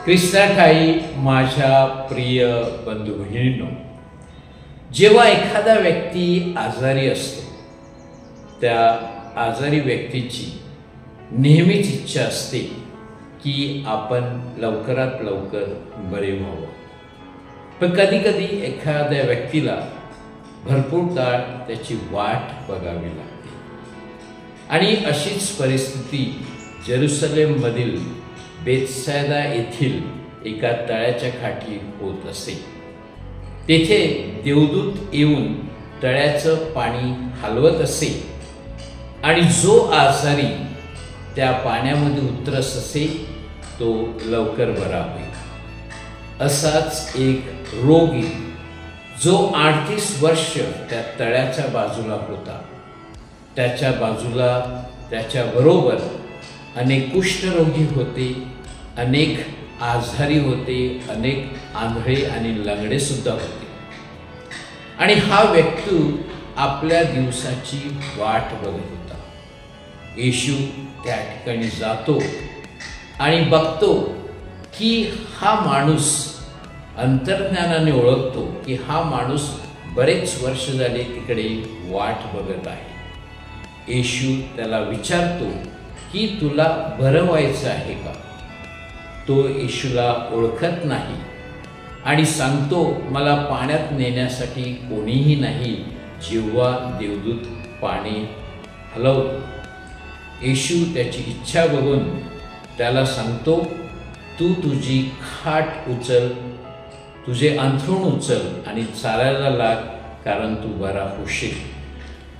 ख्रिस्ताठाई माझ्या प्रिय बंधू भगिनींनो, जेव्हा एखादा व्यक्ती आजारी असतो त्या आजारी व्यक्तीची नेहमीच इच्छा असते की आपण लवकरात लवकर बरे व्हावं. पण कधी कधी एखाद्या व्यक्तीला भरपूर काळ त्याची वाट बघावी लागते आणि अशीच परिस्थिती जेरुसलेममधील बेथसैदा येथील एका तळ्याच्या काठी होत असे. तेथे देवदूत येऊन तळ्याचं पाणी हलवत असे आणि जो आजारी त्या पाण्यामध्ये उतरत असे तो लवकर बरा होईल. असाच एक रोगी जो 38 वर्ष त्या तळ्याच्या बाजूला होता, त्याच्या बाजूला त्याच्याबरोबर अनेक कुष्ठरोगी होते, अनेक आजारी होते, अनेक आंधळे आणि लंगडे सुद्धा होते. आणि हा व्यक्ती आपल्या दिवसाची वाट बघत होता. येशू त्या ठिकाणी जातो आणि बघतो की हा माणूस अंतर्ज्ञानाने ओळखतो की हा माणूस बरेच वर्ष झाले तिकडे वाट बघत आहे. येशू त्याला विचारतो की तुला बरं व्हायचं आहे का? तो येशूला ओळखत नाही आणि सांगतो, मला पाण्यात नेण्यासाठी कोणीही नाही. जेव्हा देवदूत पाणी हलवतो, येशू त्याची इच्छा बघून त्याला सांगतो, तू तुझी खाट उचल, तुझे अंथरूण उचल आणि चालायला लाग, कारण तू बरा होशील.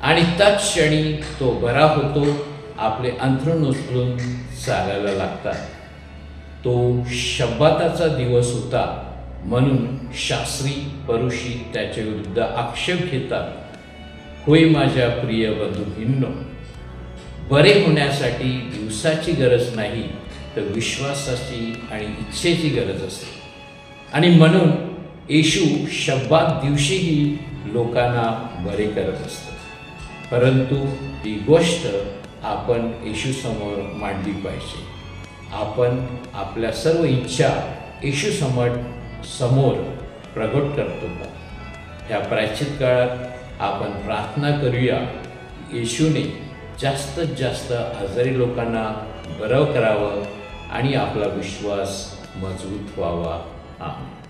आणि तत्क्षणी तो बरा होतो. आपले अंथरूण उचलून चालायला लागतात. तो शब्बाताचा दिवस होता म्हणून शास्त्री परुषी त्याच्या विरुद्ध आक्षेप घेतात. होय माझ्या प्रिय बंधूंनो, बरे होण्यासाठी दिवसाची गरज नाही तर विश्वासाची आणि इच्छेची गरज असते. आणि म्हणून येशू शब्बात दिवशीही लोकांना बरे करत असतो. परंतु ही गोष्ट आपण येशू समोर मांडली पाहिजे. आपण आपल्या सर्व इच्छा येशू समोर प्रगट करतो का? ह्या प्रायश्चित काळात आपण प्रार्थना करूया, येशूने जास्तीत जास्त आजारी लोकांना बरं करावं आणि आपला विश्वास मजबूत व्हावा. आमेन.